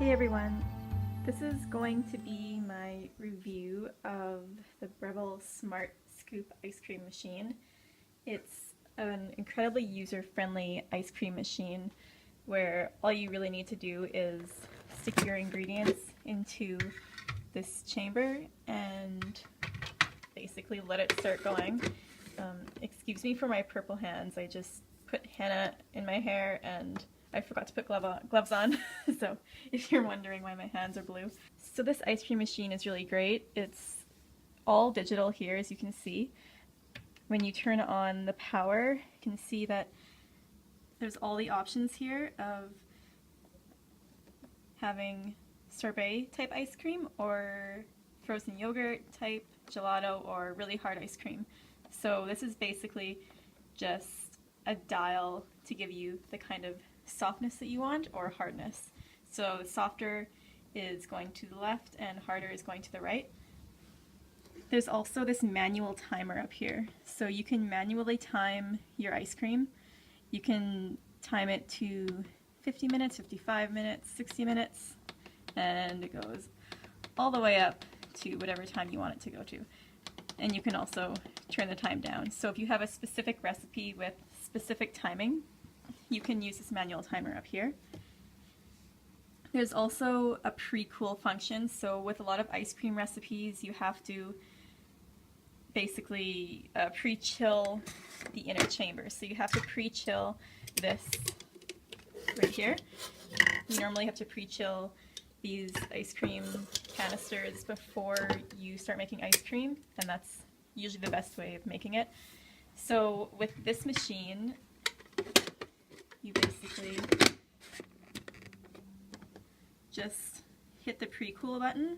Hey everyone, this is going to be my review of the Breville Smart Scoop ice cream machine. It's an incredibly user-friendly ice cream machine where all you really need to do is stick your ingredients into this chamber and basically let it start going. Excuse me for my purple hands, I just put henna in my hair and I forgot to put gloves on, so if you're wondering why my hands are blue. So this ice cream machine is really great. It's all digital here, as you can see. When you turn on the power, you can see that there's all the options here of having sorbet type ice cream or frozen yogurt type, gelato, or really hard ice cream. So this is basically just a dial to give you the kind of softness that you want or hardness. So softer is going to the left and harder is going to the right. There's also this manual timer up here. So you can manually time your ice cream. You can time it to 50 minutes, 55 minutes, 60 minutes, and it goes all the way up to whatever time you want it to go to. And you can also turn the time down. So if you have a specific recipe with specific timing, you can use this manual timer up here. There's also a pre-cool function. So with a lot of ice cream recipes, you have to basically pre-chill the inner chamber. So you have to pre-chill this right here. You normally have to pre-chill these ice cream canisters before you start making ice cream, and that's usually the best way of making it. So with this machine, you basically just hit the pre-cool button,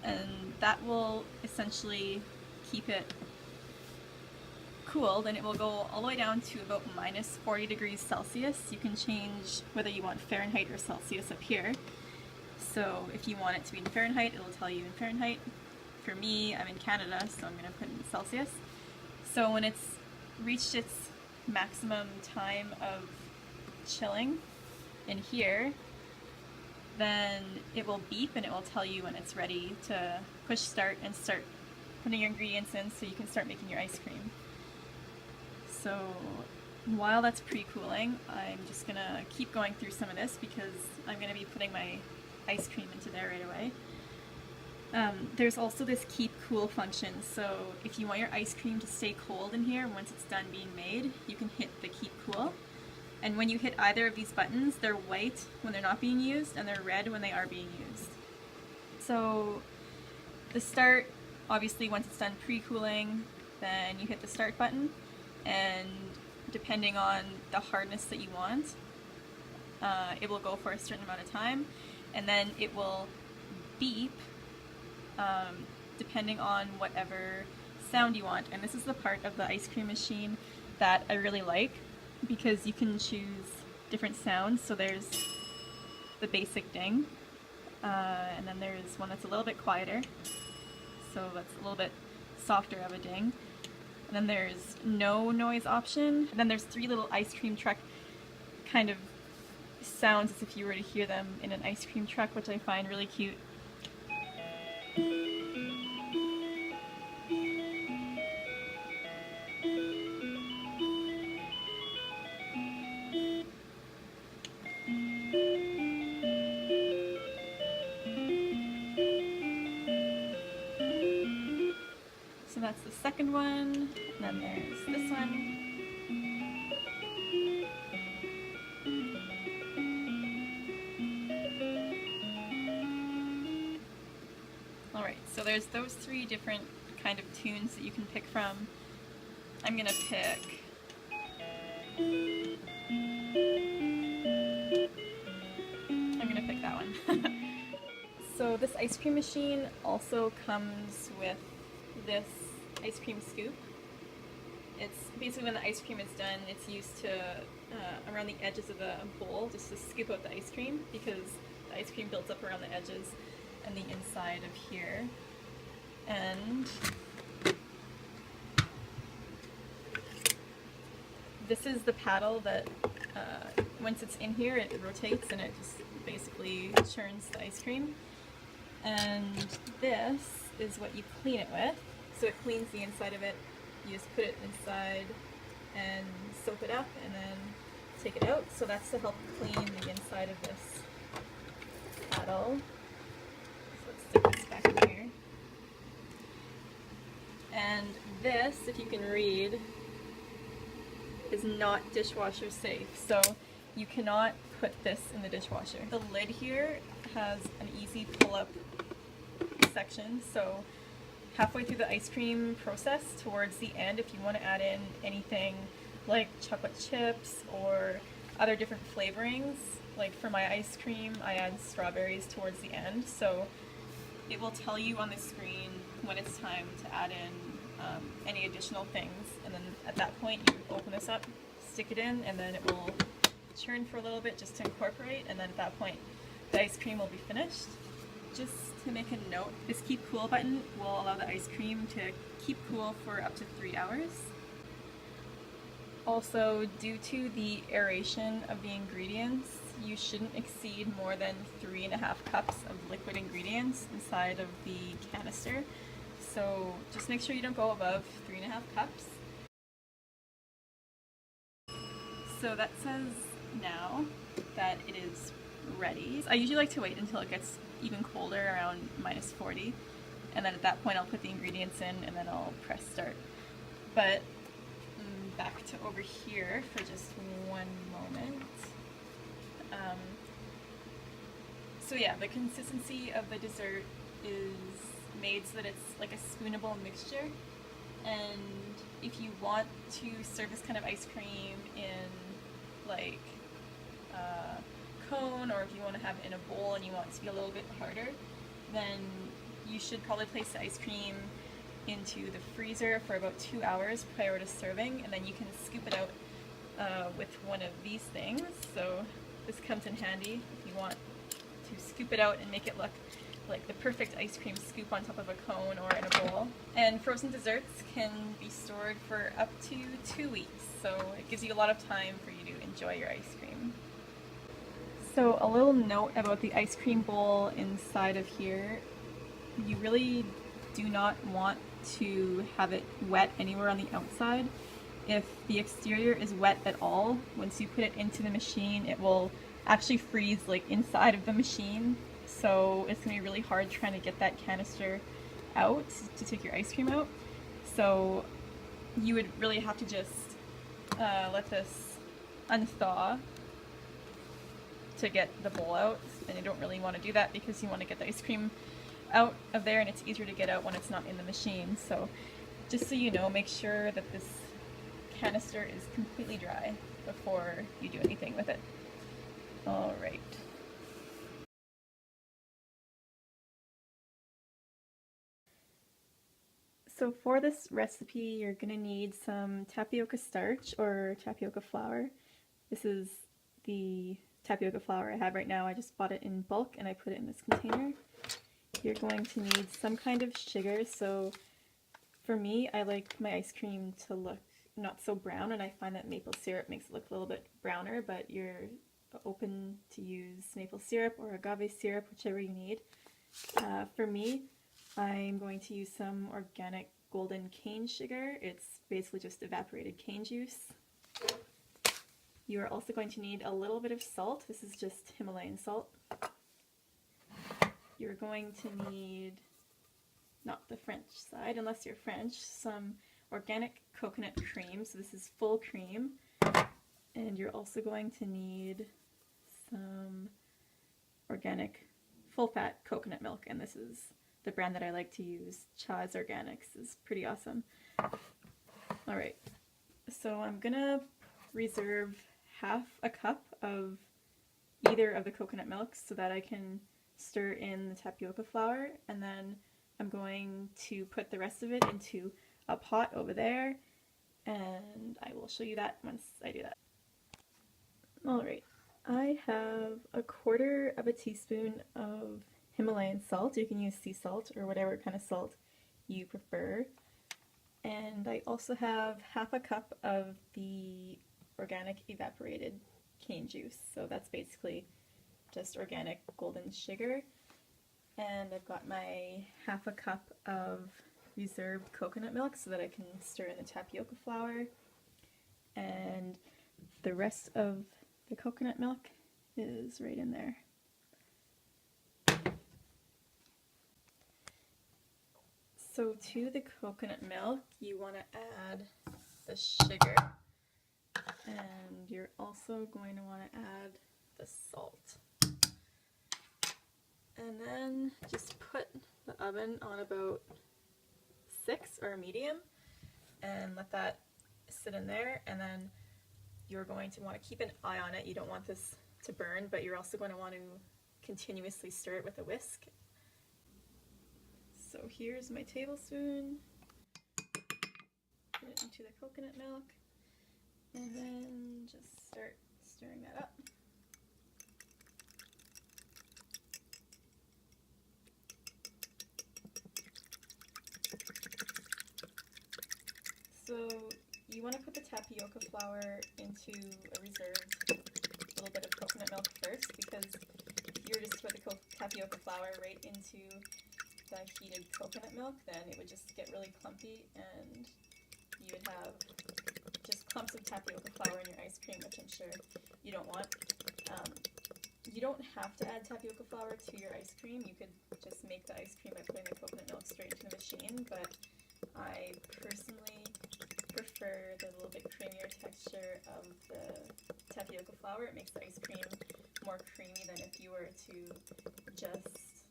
and that will essentially keep it cooled, and it will go all the way down to about minus 40 degrees Celsius. You can change whether you want Fahrenheit or Celsius up here. So if you want it to be in Fahrenheit, it'll tell you in Fahrenheit. For me, I'm in Canada, so I'm going to put in Celsius. So when it's reached its maximum time of chilling in here, then it will beep and it will tell you when it's ready to push start and start putting your ingredients in so you can start making your ice cream. So while that's pre-cooling, I'm just going to keep going through some of this because I'm going to be putting my ice cream into there right away. There's also this keep cool function, so if you want your ice cream to stay cold in here once it's done being made, you can hit the keep cool. And when you hit either of these buttons, they're white when they're not being used and they're red when they are being used. So the start, obviously once it's done pre-cooling, then you hit the start button, and depending on the hardness that you want, it will go for a certain amount of time, and then it will beep depending on whatever sound you want. And this is the part of the ice cream machine that I really like, because you can choose different sounds. So there's the basic ding, and then there's one that's a little bit quieter, so that's a little bit softer of a ding. And then there's no noise option, and then there's three little ice cream truck kind of sounds as if you were to hear them in an ice cream truck, which I find really cute. So that's the second one, and then there's this one. Alright, so there's those three different kind of tunes that you can pick from. I'm gonna pick that one. So this ice cream machine also comes with this ice cream scoop. It's basically when the ice cream is done, it's used to around the edges of the bowl just to scoop out the ice cream, because the ice cream builds up around the edges and the inside of here. And this is the paddle that once it's in here, it rotates and it just basically churns the ice cream. And this is what you clean it with. So it cleans the inside of it. You just put it inside and soap it up and then take it out. So that's to help clean the inside of this paddle. So let's stick this back in here. And this, if you can read, is not dishwasher safe. So you cannot put this in the dishwasher. The lid here has an easy pull-up section. So halfway through the ice cream process, towards the end, if you want to add in anything like chocolate chips or other different flavorings, like for my ice cream, I add strawberries towards the end. So it will tell you on the screen when it's time to add in any additional things, and then at that point you open this up, stick it in, and then it will churn for a little bit just to incorporate, and then at that point the ice cream will be finished. Just to make a note, this keep cool button will allow the ice cream to keep cool for up to 3 hours. Also, due to the aeration of the ingredients, you shouldn't exceed more than 3.5 cups of liquid ingredients inside of the canister. So just make sure you don't go above 3.5 cups. So that says now that it is ready. I usually like to wait until it gets even colder, around -40, and then at that point I'll put the ingredients in and then I'll press start. But back to over here for just one moment. So yeah, the consistency of the dessert is made so that it's like a spoonable mixture, and if you want to serve this kind of ice cream in like a cone, or if you want to have it in a bowl and you want it to be a little bit harder, then you should probably place the ice cream into the freezer for about 2 hours prior to serving, and then you can scoop it out with one of these things. So this comes in handy if you want to scoop it out and make it look like the perfect ice cream scoop on top of a cone or in a bowl. And frozen desserts can be stored for up to 2 weeks, so it gives you a lot of time for you to enjoy your ice cream. So a little note about the ice cream bowl inside of here: you really do not want to have it wet anywhere on the outside. If the exterior is wet at all, once you put it into the machine, it will actually freeze like inside of the machine. So it's gonna be really hard trying to get that canister out to take your ice cream out. So you would really have to just let this unthaw to get the bowl out, and you don't really want to do that because you want to get the ice cream out of there, and it's easier to get out when it's not in the machine. So just so you know, make sure that this canister is completely dry before you do anything with it. Alright. So for this recipe, you're going to need some tapioca starch or tapioca flour. This is the tapioca flour I have right now. I just bought it in bulk and I put it in this container. You're going to need some kind of sugar. So for me, I like my ice cream to look not so brown, and I find that maple syrup makes it look a little bit browner, but you're open to use maple syrup or agave syrup, whichever you need. For me, I'm going to use some organic golden cane sugar. It's basically just evaporated cane juice. You are also going to need a little bit of salt. This is just Himalayan salt. You're going to need, not the French side, unless you're French, some organic coconut cream. So this is full cream. And you're also going to need some organic full-fat coconut milk, and this is the brand that I like to use. Chaz Organics is pretty awesome. Alright, so I'm gonna reserve half a cup of either of the coconut milks so that I can stir in the tapioca flour, and then I'm going to put the rest of it into a pot over there, and I will show you that once I do that. Alright, I have 1/4 teaspoon of Himalayan salt. You can use sea salt or whatever kind of salt you prefer. And I also have half a cup of the organic evaporated cane juice. So that's basically just organic golden sugar. And I've got my half a cup of reserved coconut milk so that I can stir in the tapioca flour. And the rest of the coconut milk is right in there. So to the coconut milk, you want to add the sugar, and you're also going to want to add the salt. And then just put the oven on about 6 or medium and let that sit in there, and then you're going to want to keep an eye on it. You don't want this to burn, but you're also going to want to continuously stir it with a whisk. So here's my tablespoon. Put it into the coconut milk, and then just start stirring that up. So you want to put the tapioca flour into a reserved little bit of coconut milk first, because if you were just to put the tapioca flour right into the heated coconut milk, then it would just get really clumpy and you would have just clumps of tapioca flour in your ice cream, which I'm sure you don't want. You don't have to add tapioca flour to your ice cream. You could just make the ice cream by putting the coconut milk straight into the machine, but I personally prefer the little bit creamier texture of the tapioca flour. It makes the ice cream more creamy than if you were to just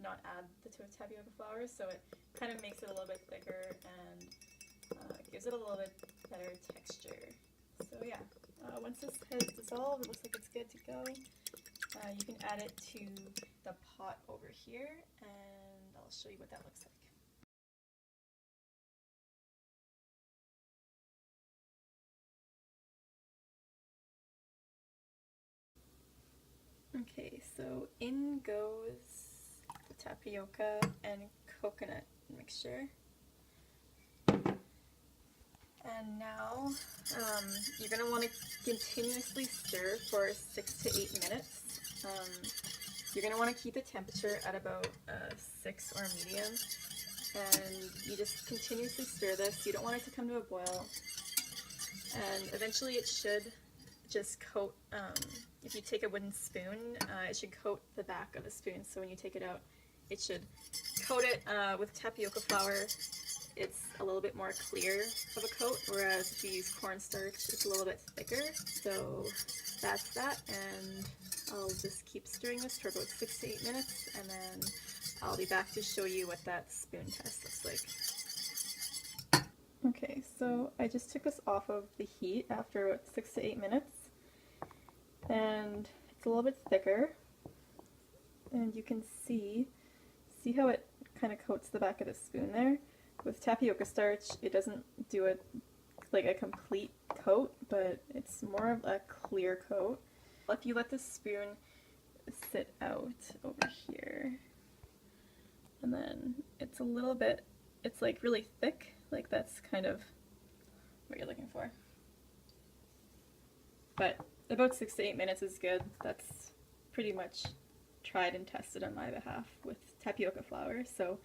not add the tapioca flour, so it kind of makes it a little bit thicker and gives it a little bit better texture. So yeah, once this has dissolved, it looks like it's good to go. You can add it to the pot over here, and I'll show you what that looks like. Okay, so in goes the tapioca and coconut mixture. And now you're going to want to continuously stir for 6 to 8 minutes. You're going to want to keep the temperature at about 6 or medium, and you just continuously stir this. You don't want it to come to a boil, and eventually it should just coat, if you take a wooden spoon, it should coat the back of the spoon, so when you take it out, it should coat it with tapioca flour. It's a little bit more clear of a coat, whereas if you use cornstarch, it's a little bit thicker. So that's that, and I'll just keep stirring this for about 6 to 8 minutes, and then I'll be back to show you what that spoon test looks like. Okay, so I just took this off of the heat after about 6 to 8 minutes, and it's a little bit thicker, and you can see how it kind of coats the back of the spoon there. With tapioca starch, it doesn't do it like a complete coat, but it's more of a clear coat. If you let the spoon sit out over here, and then it's a little bit, it's like really thick, like that's kind of what you're looking for. But about 6 to 8 minutes is good. That's pretty much tried and tested on my behalf with tapioca flour. So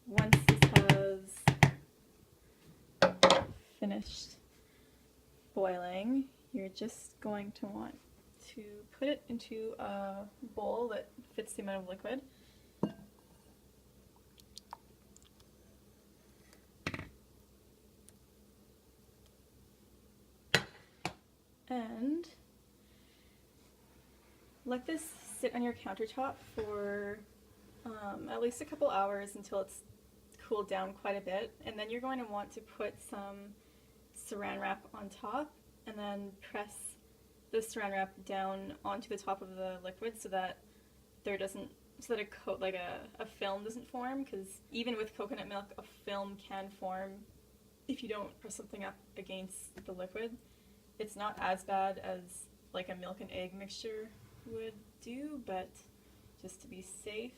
once this has finished boiling, you're just going to want to put it into a bowl that fits the amount of liquid. And let this sit on your countertop for at least a couple hours until it's cooled down quite a bit, and then you're going to want to put some saran wrap on top and then press the saran wrap down onto the top of the liquid so that a film doesn't form, because even with coconut milk a film can form if you don't press something up against the liquid. It's not as bad as like a milk and egg mixture would do, but just to be safe,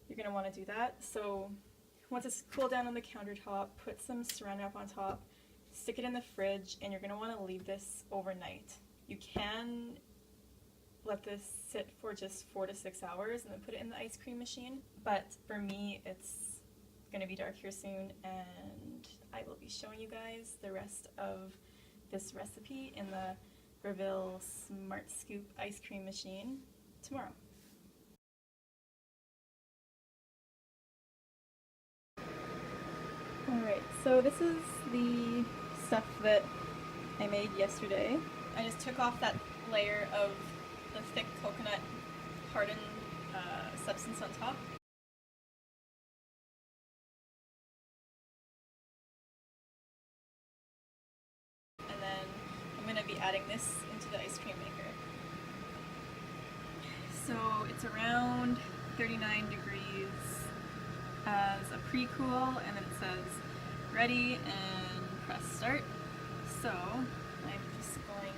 you're going to want to do that. So once it's cooled down on the countertop, put some saran wrap on top, stick it in the fridge, and you're going to want to leave this overnight. You can let this sit for just 4 to 6 hours and then put it in the ice cream machine. But for me, it's going to be dark here soon, and I will be showing you guys the rest of this recipe in the Breville Smart Scoop ice cream machine tomorrow. Alright, so this is the stuff that I made yesterday. I just took off that layer of the thick coconut hardened substance on top. And then I'm going to be adding this into the ice cream maker. So it's around 39 degrees as a pre-cool, and then it says ready and press start. So I'm just going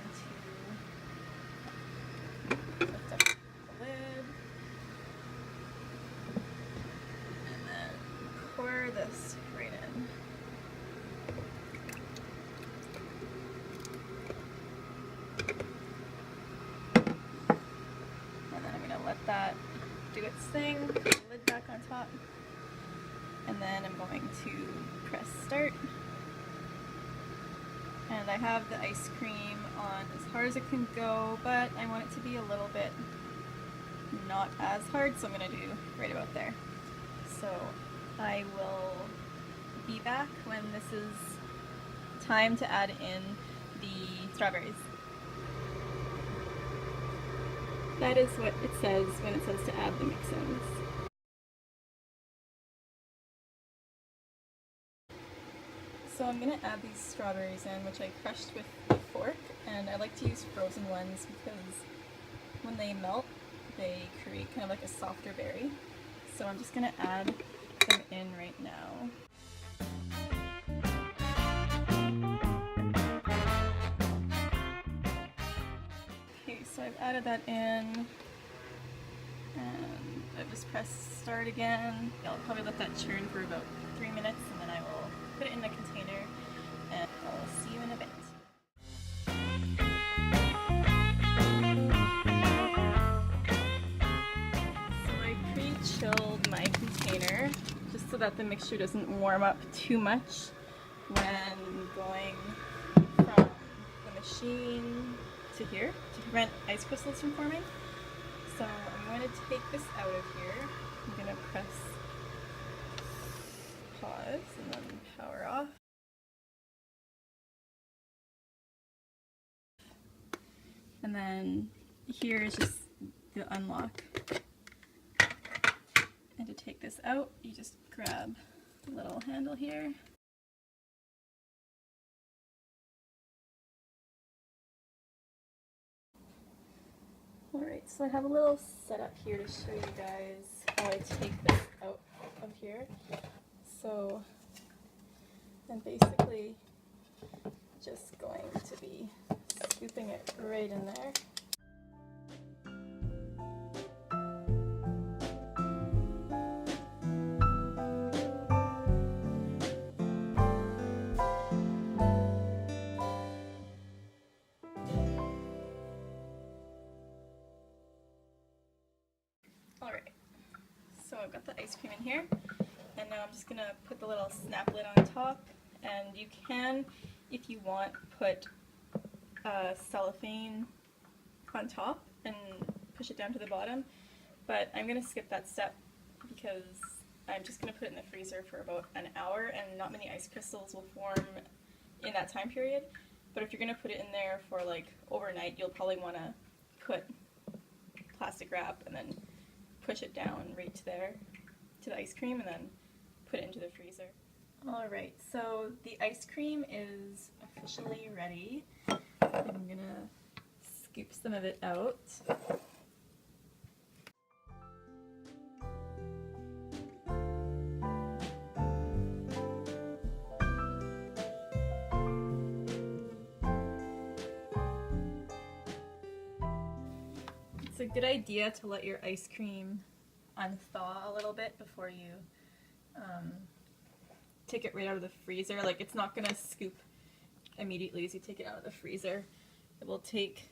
to lift up the lid and then pour this right in. And then I'm going to let that do its thing, put the lid back on top, and then I'm going to press start. And I have the ice cream on as hard as it can go, but I want it to be a little bit not as hard, so I'm going to do right about there. So I will be back when this is time to add in the strawberries. That is what it says when it says to add the mix-ins. So I'm going to add these strawberries in, which I crushed with a fork, and I like to use frozen ones because when they melt, they create kind of like a softer berry. So I'm just going to add them in right now. Okay, so I've added that in, and I just press start again. I'll probably let that churn for about 3 minutes, and then I will put it in the container, and I'll see you in a bit. So I pre-chilled my container just so that the mixture doesn't warm up too much when going from the machine to here to prevent ice crystals from forming. So I'm going to take this out of here. I'm going to press pause and then power off. And then here is just the unlock. And to take this out, you just grab the little handle here. Alright, so I have a little setup here to show you guys how I take this out of here. So I'm basically just going to be scooping it right in there. Alright, so I've got the ice cream in here, and now I'm just going to put the little snap lid on top, and you can, if you want, put cellophane on top and push it down to the bottom, but I'm going to skip that step because I'm just going to put it in the freezer for about an hour, and not many ice crystals will form in that time period. But if you're going to put it in there for like overnight, you'll probably want to put plastic wrap and then push it down right to there, to the ice cream, and then put it into the freezer. Alright, so the ice cream is officially ready. I'm gonna scoop some of it out. It's a good idea to let your ice cream unthaw a little bit before you take it right out of the freezer. Like, it's not gonna scoop immediately as you take it out of the freezer. It will take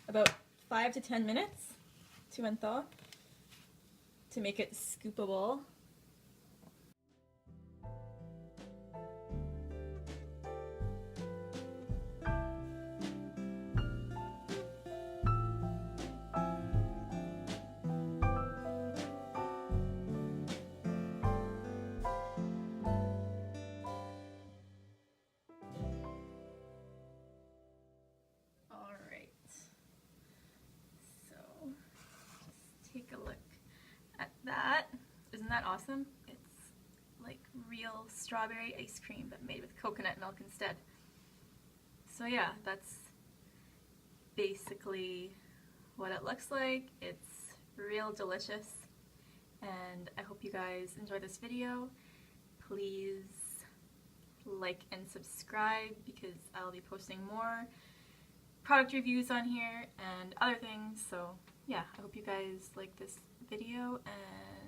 about 5 to 10 minutes to unthaw to make it scoopable. Alright, so just take a look at that. Isn't that awesome? It's like real strawberry ice cream but made with coconut milk instead. So yeah, that's basically what it looks like. It's real delicious, and I hope you guys enjoy this video. Please like and subscribe because I'll be posting more product reviews on here and other things. So yeah, I hope you guys like this video, and